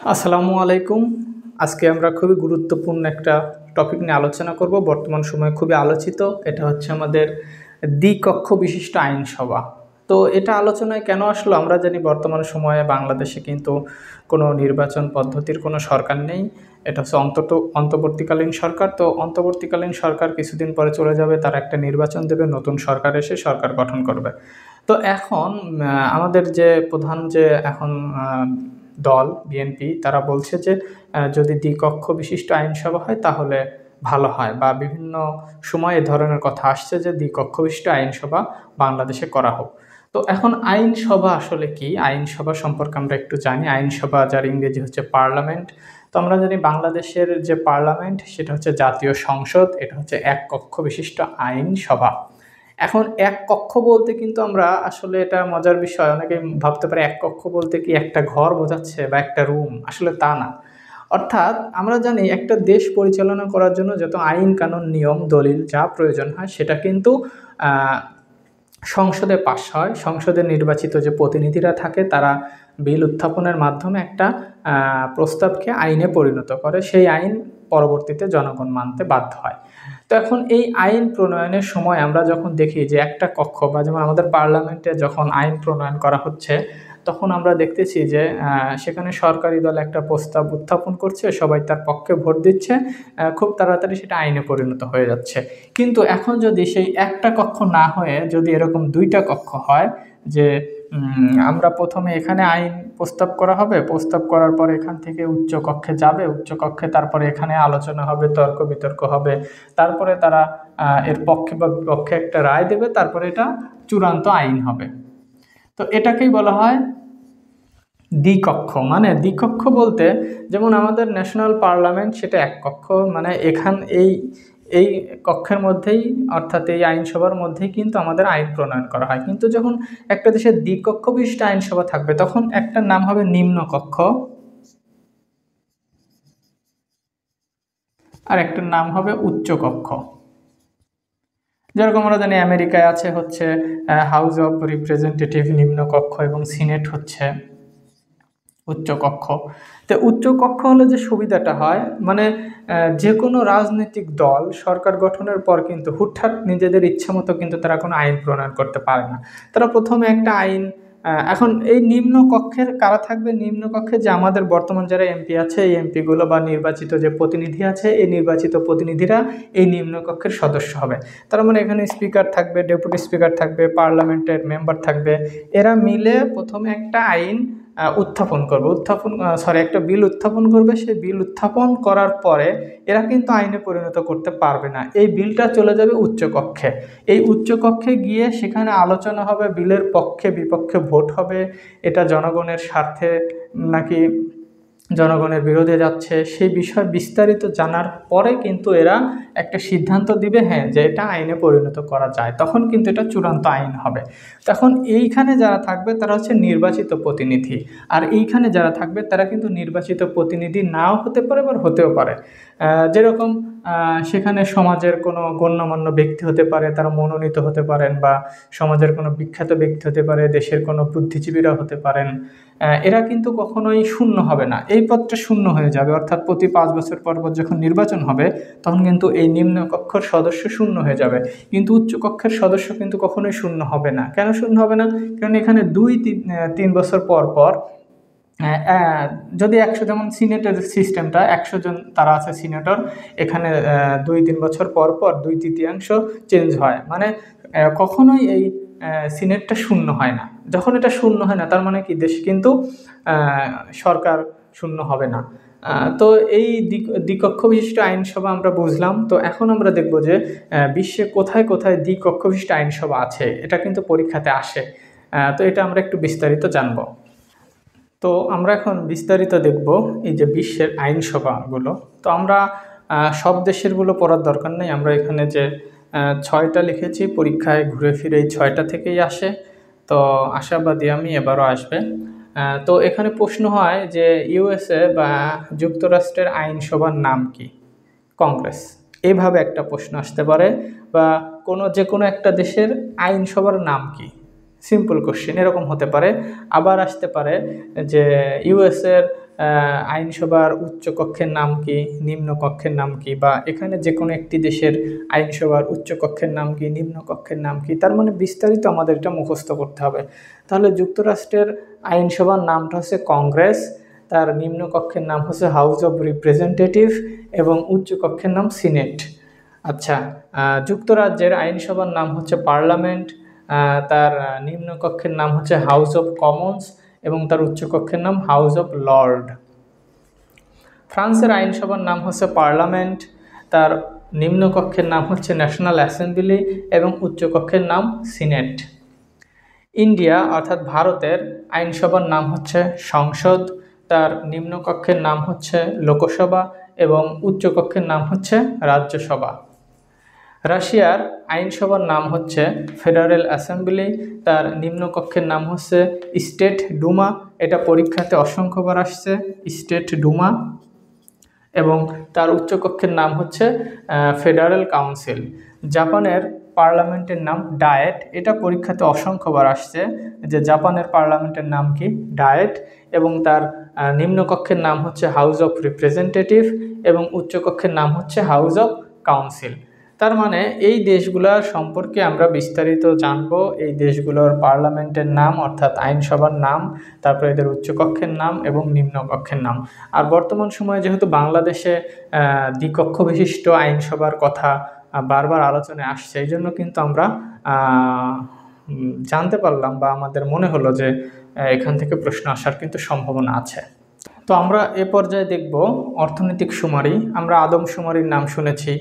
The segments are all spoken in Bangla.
আসসালামু আলাইকুম। আজকে আমরা খুবই গুরুত্বপূর্ণ একটা টপিক নিয়ে আলোচনা করব। বর্তমান সময়ে খুবই আলোচিত। এটা হচ্ছে আমাদের দ্বিকক্ষ বিশিষ্ট আইনসভা। তো এটা আলোচনায় কেন আসলো? আমরা জানি বর্তমান সময়ে বাংলাদেশে কিন্তু কোনো নির্বাচন পদ্ধতির কোনো সরকার নেই। এটা হচ্ছে অন্তর্বর্তীকালীন সরকার। তো অন্তর্বর্তীকালীন সরকার কিছুদিন পরে চলে যাবে, তারা একটা নির্বাচন দেবে, নতুন সরকার এসে সরকার গঠন করবে। তো এখন আমাদের যে প্রধান যে এখন দল বিএনপি তারা বলছে যে যদি দ্বিকক্ষ বিশিষ্ট আইনসভা হয় তাহলে ভালো হয়, বা বিভিন্ন সময় এ ধরনের কথা আসছে যে দ্বিকক্ষ বিশিষ্ট আইনসভা বাংলাদেশে করা হোক। তো এখন আইনসভা আসলে কি? আইনসভা সম্পর্কে আমরা একটু জানি। আইনসভা, যার ইংরেজি হচ্ছে পার্লামেন্ট। তো আমরা জানি বাংলাদেশের যে পার্লামেন্ট সেটা হচ্ছে জাতীয় সংসদ, এটা হচ্ছে এক কক্ষ বিশিষ্ট আইনসভা। এখন এক কক্ষ বলতে কিন্তু আমরা আসলে, এটা মজার বিষয়, অনেকে ভাবতে পারে এক কক্ষ বলতে কি একটা ঘর বোঝাচ্ছে বা একটা রুম। আসলে তা না। অর্থাৎ আমরা জানি একটা দেশ পরিচালনা করার জন্য যত আইন কানুন নিয়ম দলিল যা প্রয়োজন হয় সেটা কিন্তু আহ, সংসদে পাস হয়। সংসদে নির্বাচিত যে প্রতিনিধিরা থাকে তারা বিল উত্থাপনের মাধ্যমে একটা প্রস্তাবকে আইনে পরিণত করে। সেই আইন পরবর্তীতে জনগণ মানতে বাধ্য হয়। তো এখন এই আইন প্রণয়নের সময় আমরা যখন দেখি যে একটা কক্ষ, বা যেমন আমাদের পার্লামেন্টে যখন আইন প্রণয়ন করা হচ্ছে, তখন আমরা দেখতেছি যে সেখানে সরকারি দল একটা প্রস্তাব উত্থাপন করছে, সবাই তার পক্ষে ভোট দিচ্ছে, খুব তাড়াতাড়ি সেটা আইনে পরিণত হয়ে যাচ্ছে। কিন্তু এখন যদি সেই একটা কক্ষ না হয়ে যদি এরকম দুইটা কক্ষ হয়, যে আমরা প্রথমে এখানে আইন প্রস্তাব করা হবে, প্রস্তাব করার পর এখান থেকে উচ্চ কক্ষে যাবে, উচ্চ কক্ষে তারপরে এখানে আলোচনা হবে, তর্ক বিতর্ক হবে, তারপরে তারা এর পক্ষে বা বিপক্ষে একটা রায় দেবে, তারপরে এটা চূড়ান্ত আইন হবে। তো এটাকেই বলা হয় দ্বিকক্ষ। মানে দ্বিকক্ষ বলতে, যেমন আমাদের ন্যাশনাল পার্লামেন্ট সেটা এক কক্ষ, মানে এই এই কক্ষের মধ্যেই, অর্থাৎ এই আইনসভার মধ্যেই কিন্তু আমাদের আইন প্রণয়ন করা হয়। কিন্তু যখন একটা দেশের দ্বিকক্ষ বিশিষ্ট আইনসভা থাকবে তখন একটার নাম হবে নিম্ন কক্ষ, আর একটার নাম হবে উচ্চ কক্ষ। যেরকম আমরা জানি আমেরিকায় আছে হচ্ছে হাউস অব রিপ্রেজেন্টেটিভ নিম্ন কক্ষ, এবং সিনেট হচ্ছে উচ্চ কক্ষ। তো উচ্চ কক্ষ হলে যে সুবিধাটা হয়, মানে যে কোনো রাজনৈতিক দল সরকার গঠনের পর কিন্তু হুটহাট নিজেদের ইচ্ছা মতো কিন্তু তারা কোনো আইন প্রণয়ন করতে পারে না। তারা প্রথমে একটা আইন, এখন এই নিম্ন কক্ষের কারা থাকবে? নিম্ন কক্ষে যে আমাদের বর্তমান যারা এমপি আছে, এই এমপিগুলো বা নির্বাচিত যে প্রতিনিধি আছে, এই নির্বাচিত প্রতিনিধিরা এই নিম্ন কক্ষের সদস্য হবে। তার মানে এখানে স্পিকার থাকবে, ডেপুটি স্পিকার থাকবে, পার্লামেন্টের মেম্বার থাকবে। এরা মিলে প্রথমে একটা আইন উত্থাপন করবে, একটা বিল উত্থাপন করবে। সেই বিল উত্থাপন করার পরে এরা কিন্তু আইনে পরিণত করতে পারবে না। এই বিলটা চলে যাবে উচ্চ কক্ষে। এই উচ্চ কক্ষে গিয়ে সেখানে আলোচনা হবে, বিলের পক্ষে বিপক্ষে ভোট হবে, এটা জনগণের স্বার্থে নাকি জনগণের বিরোধে যাচ্ছে সেই বিষয় বিস্তারিত জানার পরে কিন্তু এরা একটা সিদ্ধান্ত দিবে, হ্যাঁ, যে এটা আইনে পরিণত করা যায়, তখন কিন্তু এটা চূড়ান্ত আইন হবে। তখন এইখানে যারা থাকবে তারা হচ্ছে নির্বাচিত প্রতিনিধি, আর এইখানে যারা থাকবে তারা কিন্তু নির্বাচিত প্রতিনিধি নাও হতে পারে বা হতেও পারে। যেরকম সেখানে সমাজের কোনো গণ্যমান্য ব্যক্তি হতে পারে, তারা মনোনীত হতে পারেন, বা সমাজের কোনো বিখ্যাত ব্যক্তি হতে পারে, দেশের কোনো বুদ্ধিজীবীরা হতে পারেন। এরা কিন্তু কখনোই শূন্য হবে না, এই পদটা শূন্য হয়ে যাবে। অর্থাৎ প্রতি 5 বছর পর পর যখন নির্বাচন হবে তখন কিন্তু এই নিম্ন কক্ষের সদস্য শূন্য হয়ে যাবে। কিন্তু উচ্চ কক্ষের সদস্য কিন্তু কখনোই শূন্য হবে না। কেন শূন্য হবে না? কারণ এখানে 2-3 বছর পর পর যদি 100, যেমন সিনেটের সিস্টেমটা 100 জন তারা আছে সিনেটর, এখানে 2-3 বছর পর পর 2/3 চেঞ্জ হয়। মানে কখনোই এই সিনেটটা শূন্য হয় না। যখন এটা শূন্য হয় না তার মানে কি দেশ কিন্তু সরকার শূন্য হবে না। তো এই দ্বিকক্ষ বিশিষ্ট আইনসভা আমরা বুঝলাম। তো এখন আমরা দেখব যে বিশ্বে কোথায় কোথায় দ্বিকক্ষ বিশিষ্ট আইনসভা আছে, এটা কিন্তু পরীক্ষাতে আসে। তো এটা আমরা একটু বিস্তারিত জানবো। তো আমরা এখন বিস্তারিত দেখব এই যে বিশ্বের আইনসভাগুলো। তো আমরা সব দেশেরগুলো পড়ার দরকার নেই। আমরা এখানে যে 6টা লিখেছি, পরীক্ষায় ঘুরে ফিরে এই 6টা থেকেই আসে। তো আশাবাদী আমি এবারও আসবে। তো এখানে প্রশ্ন হয় যে ইউএসএ বা যুক্তরাষ্ট্রের আইনসভার নাম কি? কংগ্রেস। এইভাবে একটা প্রশ্ন আসতে পারে। বা যে কোনো একটা দেশের আইনসভার নাম কি? সিম্পল কোশ্চেন এরকম হতে পারে। আবার আসতে পারে যে ইউএসএর আইনসভার উচ্চ কক্ষের নাম কি, নিম্ন কক্ষের নাম কি, বা এখানে যে কোনো একটি দেশের আইনসভার উচ্চ কক্ষের নাম কি, নিম্ন কক্ষের নাম কি, তার মানে বিস্তারিত আমাদের এটা মুখস্থ করতে হবে। তাহলে যুক্তরাষ্ট্রের আইনসভার নামটা হচ্ছে কংগ্রেস, তার নিম্ন কক্ষের নাম হচ্ছে হাউস অব রিপ্রেজেন্টেটিভ এবং উচ্চ কক্ষের নাম সিনেট। আচ্ছা, যুক্তরাজ্যের আইনসভার নাম হচ্ছে পার্লামেন্ট, তার নিম্ন কক্ষের নাম হচ্ছে হাউস অব কমন্স এবং তার উচ্চ কক্ষের নাম হাউস অব লর্ড। ফ্রান্সের আইনসভার নাম হচ্ছে পার্লামেন্ট, তার নিম্ন কক্ষের নাম হচ্ছে ন্যাশনাল অ্যাসেম্বলি এবং উচ্চ কক্ষের নাম সিনেট। ইন্ডিয়া অর্থাৎ ভারতের আইনসভার নাম হচ্ছে সংসদ, তার নিম্ন কক্ষের নাম হচ্ছে লোকসভা এবং উচ্চ কক্ষের নাম হচ্ছে রাজ্যসভা। রাশিয়ার আইনসভার নাম হচ্ছে ফেডারেল অ্যাসেম্বলি, তার নিম্ন কক্ষের নাম হচ্ছে স্টেট ডুমা, এটা পরীক্ষাতে অসংখ্যবার আসছে, স্টেট ডুমা, এবং তার উচ্চ কক্ষের নাম হচ্ছে ফেডারেল কাউন্সিল। জাপানের পার্লামেন্টের নাম ডায়েট, এটা পরীক্ষাতে অসংখ্যবার আসছে যে জাপানের পার্লামেন্টের নাম কি, ডায়েট, এবং তার নিম্ন কক্ষের নাম হচ্ছে হাউস অফ রিপ্রেজেন্টেটিভ এবং উচ্চ কক্ষের নাম হচ্ছে হাউস অফ কাউন্সিল। তার মানে এই দেশগুলোর সম্পর্কে আমরা বিস্তারিত জানব, এই দেশগুলোর পার্লামেন্টের নাম অর্থাৎ আইনসভার নাম, তারপরে এদের উচ্চকক্ষের নাম এবং নিম্নকক্ষের নাম। আর বর্তমান সময়ে যেহেতু বাংলাদেশে দ্বিকক্ষ বিশিষ্ট আইনসভার কথা বারবার আলোচনায় আসছে, এই জন্য কিন্তু আমরা জানতে পারলাম বা আমাদের মনে হলো যে এখান থেকে প্রশ্ন আসার কিন্তু সম্ভাবনা আছে। তো আমরা এ পর্যায়ে দেখব অর্থনৈতিক শুমারি। আমরা আদমশুমারির নাম শুনেছি,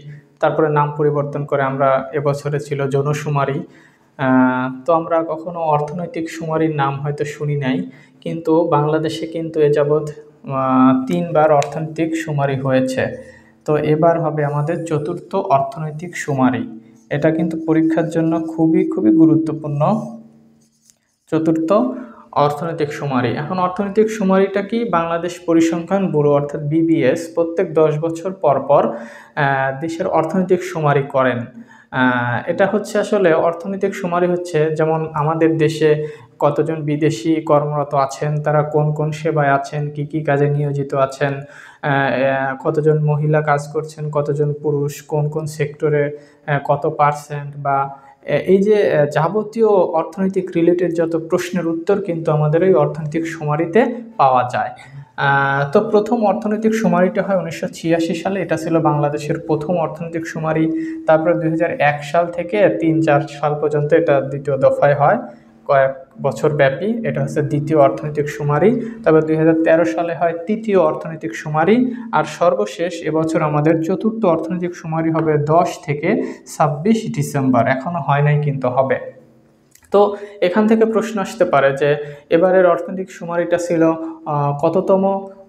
তারপরে নাম পরিবর্তন করে আমরা এবছরে ছিল জনশুমারি। তো আমরা কখনো অর্থনৈতিক শুমারির নাম হয়তো শুনি নাই, কিন্তু বাংলাদেশে কিন্তু এ যাবৎ 3 বার অর্থনৈতিক শুমারি হয়েছে। তো এবার হবে আমাদের চতুর্থ অর্থনৈতিক শুমারি। এটা কিন্তু পরীক্ষার জন্য খুবই খুবই গুরুত্বপূর্ণ, চতুর্থ অর্থনৈতিক শুমারি। এখন অর্থনৈতিক শুমারিটা কি, বাংলাদেশ পরিসংখ্যান ব্যুরো অর্থাৎ বিবিএস প্রত্যেক 10 বছর পর পর দেশের অর্থনৈতিক শুমারি করেন। এটা হচ্ছে আসলে অর্থনৈতিক শুমারি হচ্ছে যেমন আমাদের দেশে কতজন বিদেশি কর্মরত আছেন, তারা কোন কোন সেবায় আছেন, কি কি কাজে নিয়োজিত আছেন, কতজন মহিলা কাজ করছেন, কতজন পুরুষ, কোন কোন সেক্টরে কত পার্সেন্ট, বা এই যে যাবতীয় অর্থনৈতিক রিলেটেড যত প্রশ্নের উত্তর কিন্তু আমাদের এই অর্থনৈতিক শুমারিতে পাওয়া যায়। তো প্রথম অর্থনৈতিক শুমারিটা হয় 1986 সালে, এটা ছিল বাংলাদেশের প্রথম অর্থনৈতিক শুমারি। তারপরে 2001 সাল থেকে 3-4 সাল পর্যন্ত এটা দ্বিতীয় দফায় হয়, কয়েক বছর ব্যাপী, এটা হচ্ছে দ্বিতীয় অর্থনৈতিক শুমারি। তবে 2013 সালে হয় তৃতীয় অর্থনৈতিক শুমারি, আর সর্বশেষ এবছর আমাদের চতুর্থ অর্থনৈতিক শুমারি হবে 10 থেকে 26 ডিসেম্বর, এখনো হয় নাই কিন্তু হবে। তো এখান থেকে প্রশ্ন আসতে পারে যে এবারের অর্থনৈতিক শুমারিটা ছিল কততম,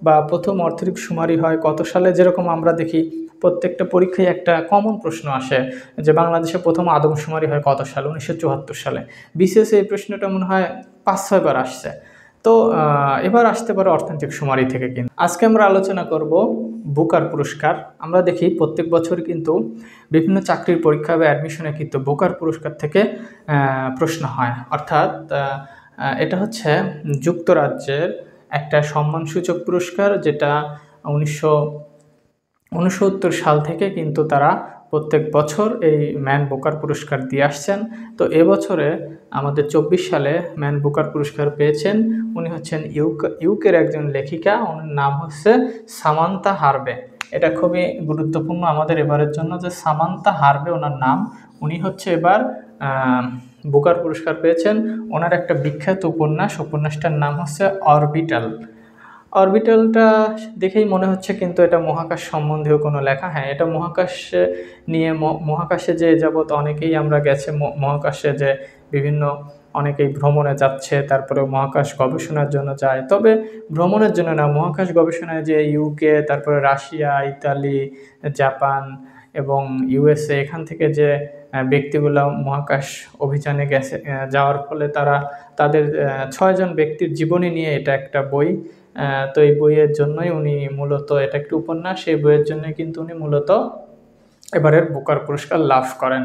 বা প্রথম অর্থনৈতিক শুমারি হয় কত সালে। যেরকম আমরা দেখি প্রত্যেকটা পরীক্ষায় একটা কমন প্রশ্ন আসে যে বাংলাদেশে প্রথম আদমশুমারি হয় কত সালে, 1974 সালে। বিশেষ এই প্রশ্নটা মনে হয় 5-6 বার আসছে। তো এবার আসতে পারে অর্থনৈতিক শুমারি থেকে। কিন্তু আজকে আমরা আলোচনা করব বুকার পুরস্কার। আমরা দেখি প্রত্যেক বছর কিন্তু বিভিন্ন চাকরির পরীক্ষা বা অ্যাডমিশনে কিন্তু বুকার পুরস্কার থেকে প্রশ্ন হয়, অর্থাৎ এটা হচ্ছে যুক্তরাজ্যের একটা সম্মানসূচক পুরস্কার, যেটা 1969 সাল থেকে কিন্তু তারা প্রত্যেক বছর এই ম্যান বুকার পুরস্কার দিয়ে আসছেন। তো এবছরে আমাদের 24 সালে ম্যান বুকার পুরস্কার পেয়েছেন, উনি হচ্ছেন ইউকের একজন লেখিকা, ওনার নাম হচ্ছে সামান্থা হারবে। এটা খুবই গুরুত্বপূর্ণ আমাদের এবারের জন্য যে সামান্থা হারবে ওনার নাম, উনি হচ্ছে এবার বুকার পুরস্কার পেয়েছেন। ওনার একটা বিখ্যাত উপন্যাসটার নাম হচ্ছে অরবিটাল। অরবিটালটা দেখেই মনে হচ্ছে কিন্তু এটা মহাকাশ সম্বন্ধীয় কোনো লেখা। হ্যাঁ, এটা মহাকাশ নিয়ে, মহাকাশে যে যাবৎ অনেকেই আমরা গেছে, মহাকাশে যে বিভিন্ন অনেকেই ভ্রমণে যাচ্ছে, তারপরে মহাকাশ গবেষণার জন্য যায়। তবে ভ্রমণের জন্য না, মহাকাশ গবেষণায় যে ইউকে, তারপরে রাশিয়া, ইতালি, জাপান এবং ইউএসএ, এখান থেকে যে ব্যক্তিগুলো মহাকাশ অভিযানে গেছে, যাওয়ার ফলে তাদের 6 জন ব্যক্তির জীবনী নিয়ে এটা একটা বই। তো এই বইয়ের জন্যই উনি মূলত, এটা একটি উপন্যাস, এই বইয়ের জন্যই কিন্তু উনি মূলত এবারের বুকার পুরস্কার লাভ করেন।